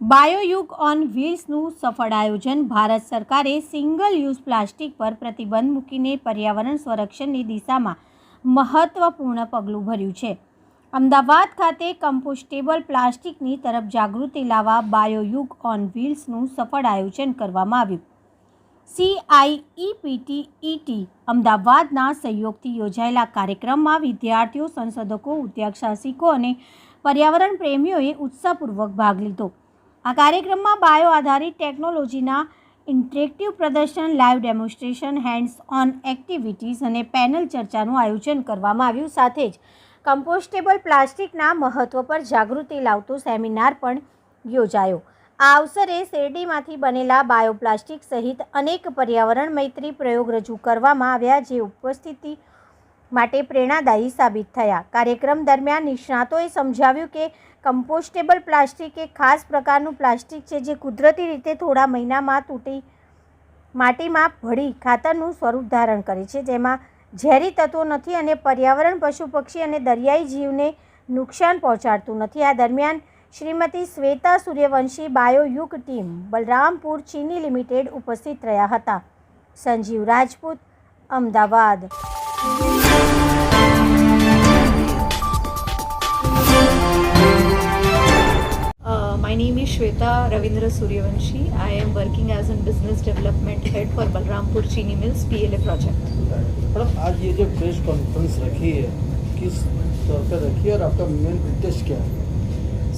બાયોયુગ on વ્હીલ્સનું સફળ આયોજન. ભારત સરકારે સિંગલ યુઝ પ્લાસ્ટિક પર પ્રતિબંધ મૂકીને પર્યાવરણ સંરક્ષણની દિશામાં મહત્વપૂર્ણ પગલું ભર્યું છે. અમદાવાદ ખાતે કમ્પોસ્ટેબલ પ્લાસ્ટિકની તરફ જાગૃતિ લાવવા બાયોયુગ ઓન વ્હીલ્સનું સફળ આયોજન કરવામાં આવ્યું. CIEPTET અમદાવાદના સહયોગથી યોજાયેલા કાર્યક્રમમાં વિદ્યાર્થીઓ, સંશોધકો, ઉદ્યોગ સાહસિકો અને પર્યાવરણ પ્રેમીઓએ ઉત્સાહપૂર્વક ભાગ લીધો. આ કાર્યક્રમમાં બાયો આધારિત ટેકનોલોજીના ઇન્ટરેક્ટિવ પ્રદર્શન, live demonstration, hands on activities અને પેનલ ચર્ચાનું આયોજન કરવામાં આવ્યું. સાથે જ કમ્પોસ્ટેબલ પ્લાસ્ટિકના મહત્વ પર જાગૃતિ લાવતો સેમિનાર પણ યોજાયો. આ અવસરે શેરડીમાંથી બનેલા બાયોપ્લાસ્ટિક સહિત અનેક પર્યાવરણ મૈત્રી પ્રયોગ રજૂ કરવામાં આવ્યા, જે ઉપસ્થિતિ માટે પ્રેરણાદાયી સાબિત થયા. કાર્યક્રમ દરમિયાન નિષ્ણાતોએ સમજાવ્યું કે કમ્પોસ્ટેબલ પ્લાસ્ટિક એક ખાસ પ્રકારનું પ્લાસ્ટિક છે જે કુદરતી રીતે થોડા મહિનામાં તૂટી માટીમાં ભળી ખાતરનું સ્વરૂપ ધારણ કરે છે, જેમાં ઝેરી તત્વો નથી અને પર્યાવરણ, પશુ પક્ષી અને દરિયાઈ જીવને નુકસાન પહોંચાડતું નથી. આ દરમિયાન શ્રીમતી શ્વેતા સૂર્યવંશી, બાયોયુગ ટીમ, બલરામપુર ચીની લિમિટેડ ઉપસ્થિત રહ્યા હતા. Sanjeev Rajput, Ahmedabad. My name is Shweta Ravindra Suryavanshi. I am working as a business development head for Balrampur Chini Mills PLA project. Madam, आज ये जो प्रेस कॉन्फ्रेंस रखी है, किस तौर पर रखी है और आपका मेन उद्देश्य क्या है?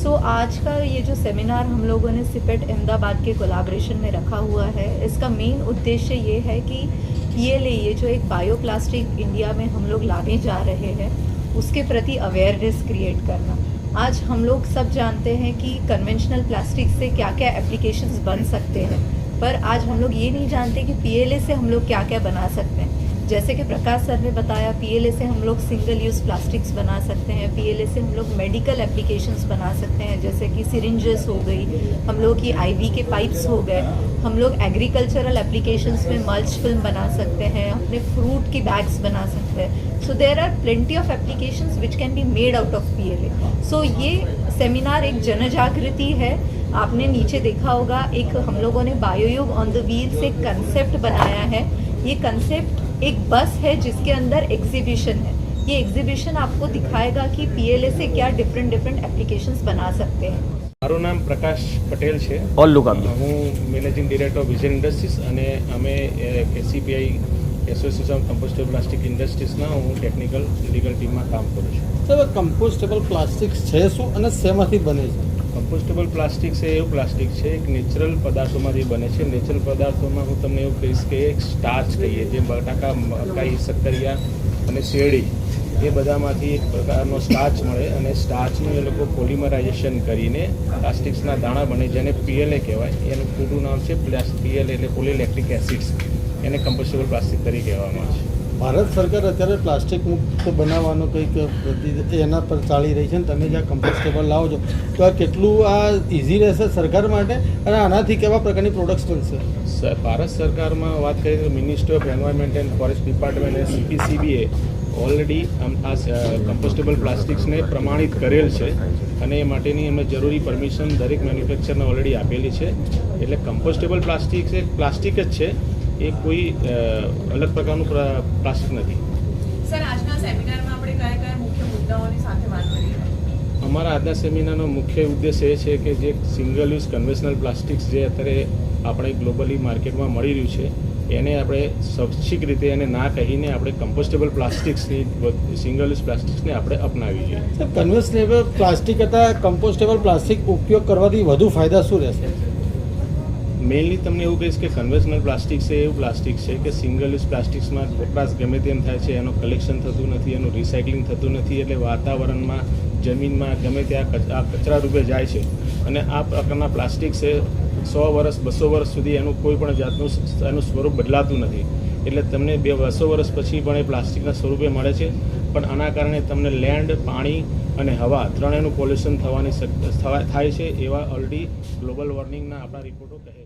सो आज का ये जो सेमिनार हम लोगों ने सिपेट अहमदाबाद के कोलाब्रेशन में रखा हुआ है, इसका मेन उद्देश्य ये है कि PLA, ये जो एक बायोप्लास्टिक इंडिया में हम लोग लाने जा रहे हैं, उसके प्रति अवेयरनेस क्रिएट करना. आज हम लोग सब जानते हैं कि कन्वेंशनल प्लास्टिक से क्या क्या एप्लीकेशंस बन सकते हैं, पर आज हम लोग ये नहीं जानते कि PLA से हम लोग क्या क्या बना सकते हैं. जैसे कि प्रकाश सर ने बताया, PLA से हम लोग सिंगल यूज़ प्लास्टिक्स बना सकते हैं. PLA से हम लोग मेडिकल एप्लीकेशंस बना सकते हैं, जैसे कि सिरिंजेस हो गई, हम लोग की IV के पाइप्स हो गए. हम लोग एग्रीकल्चरल एप्लीकेशंस में मल्च फिल्म बना सकते हैं, अपने फ्रूट की बैग्स बना सकते हैं. So there are plenty of applications which can be made out of PLA. So ये सेमिनार एक जन जागृति है. आपने नीचे देखा होगा, एक हम लोगों ने बायोयुग ऑन द व्हील्स एक कंसेप्ट बनाया है. ये कंसेप्ट एक बस है जिसके अंदर एग्जीबिशन है. ये एग्जीबिशन आपको दिखाएगा कि PLA से क्या डिफरेंट एप्लीकेशंस बना सकते हैं. મારું નામ પ્રકાશ પટેલ છે. હું managing director of Vision Industries અને અમે KCPI association of compostable plastic ઇન્ડસ્ટ્રીઝના હું ટેકનિકલ લીગલ ટીમમાં કામ કરું છું. સર, કમ્પોસ્ટેબલ પ્લાસ્ટિક છે શું અને શેમાંથી બને છે? કમ્પોસ્ટેબલ પ્લાસ્ટિક છે એવું પ્લાસ્ટિક છે, એક નેચરલ પદાર્થોમાંથી બને છે. નેચરલ પદાર્થોમાં હું તમને એવું કહીશ કે એક સ્ટાર્ચ કહીએ, જે બટાકા, મકાઈ, શક્કરિયા અને શેરડી, એ બધામાંથી એક પ્રકારનો સ્ટાર્ચ મળે અને સ્ટાર્ચનું એ લોકો પોલિમરાઇઝેશન કરીને પ્લાસ્ટિક્સના દાણા બને, જેને PLA કહેવાય. એનું પૂરું નામ છે PLA, એટલે પોલીલેક્ટિક એસિડ્સ. એને કમ્પોસ્ટેબલ પ્લાસ્ટિક તરીકે કહેવામાં આવે છે. ભારત સરકાર અત્યારે પ્લાસ્ટિક મુક્ત બનાવવાનો કંઈક એના પર ચાલી રહી છે ને તમે જ્યાં કમ્પોસ્ટેબલ લાવો છો, તો આ કેટલું ઇઝી રહેશે સરકાર માટે અને આનાથી કેવા પ્રકારની પ્રોડક્ટ્સ બનશે? ભારત સરકારમાં વાત કરીએ તો ministry of environment and forest department અને CPCBએ ઓલરેડી આ કમ્પોસ્ટેબલ પ્લાસ્ટિક્સને પ્રમાણિત કરેલ છે અને એ માટેની એમને જરૂરી પરમિશન દરેક મેન્યુફેક્ચરને ઓલરેડી આપેલી છે. એટલે કમ્પોસ્ટેબલ પ્લાસ્ટિક એક પ્લાસ્ટિક જ છે, એ કોઈ અલગ પ્રકારનું પ્લાસ્ટિક નથી. સર, આજના સેમિનારમાં આપણે કયા કયા મુખ્ય મુદ્દાઓની સાથે વાત કરી? અમારા આજના સેમિનારનો મુખ્ય ઉદ્દેશ એ છે કે જે સિંગલ યુઝ કન્વેન્શનલ પ્લાસ્ટિક્સ જે અત્યારે આપણે ગ્લોબલી માર્કેટમાં મળી રહ્યું છે, એને આપણે સ્વૈચ્છિક રીતે એને ના કહીને આપણે કમ્પોસ્ટેબલ પ્લાસ્ટિક્સની, સિંગલ યુઝ પ્લાસ્ટિક્સને આપણે અપનાવી જોઈએ. કન્વેન્શનેબલ પ્લાસ્ટિક કરતાં કમ્પોસ્ટેબલ પ્લાસ્ટિક ઉપયોગ કરવાથી વધુ ફાયદા શું રહેશે? મેઇનલી તમને એવું કહીશ કે કન્વેન્શનલ પ્લાસ્ટિક છે એવું પ્લાસ્ટિક છે કે સિંગલ યુઝ પ્લાસ્ટિક્સમાં વપરાશ ગમે તેમ થાય છે, એનું કલેક્શન થતું નથી, એનું રિસાયકલિંગ થતું નથી, એટલે વાતાવરણમાં, જમીનમાં ગમે ત્યાં કચરા રૂપે જાય છે. અને આ પ્રકારના પ્લાસ્ટિક છે 100 વર્ષ 200 વર્ષ સુધી એનું કોઈ પણ જાતનું એનું સ્વરૂપ બદલાતું નથી. એટલે તમને 200 વર્ષ પછી પણ એ પ્લાસ્ટિકના સ્વરૂપે મળે છે. પણ આના કારણે તમને લેન્ડ, પાણી અને હવા ત્રણેયનું પોલ્યુશન થવાની થાય છે, એવા ઓલરેડી ગ્લોબલ વોર્મિંગના આપણા રિપોર્ટો કહે છે.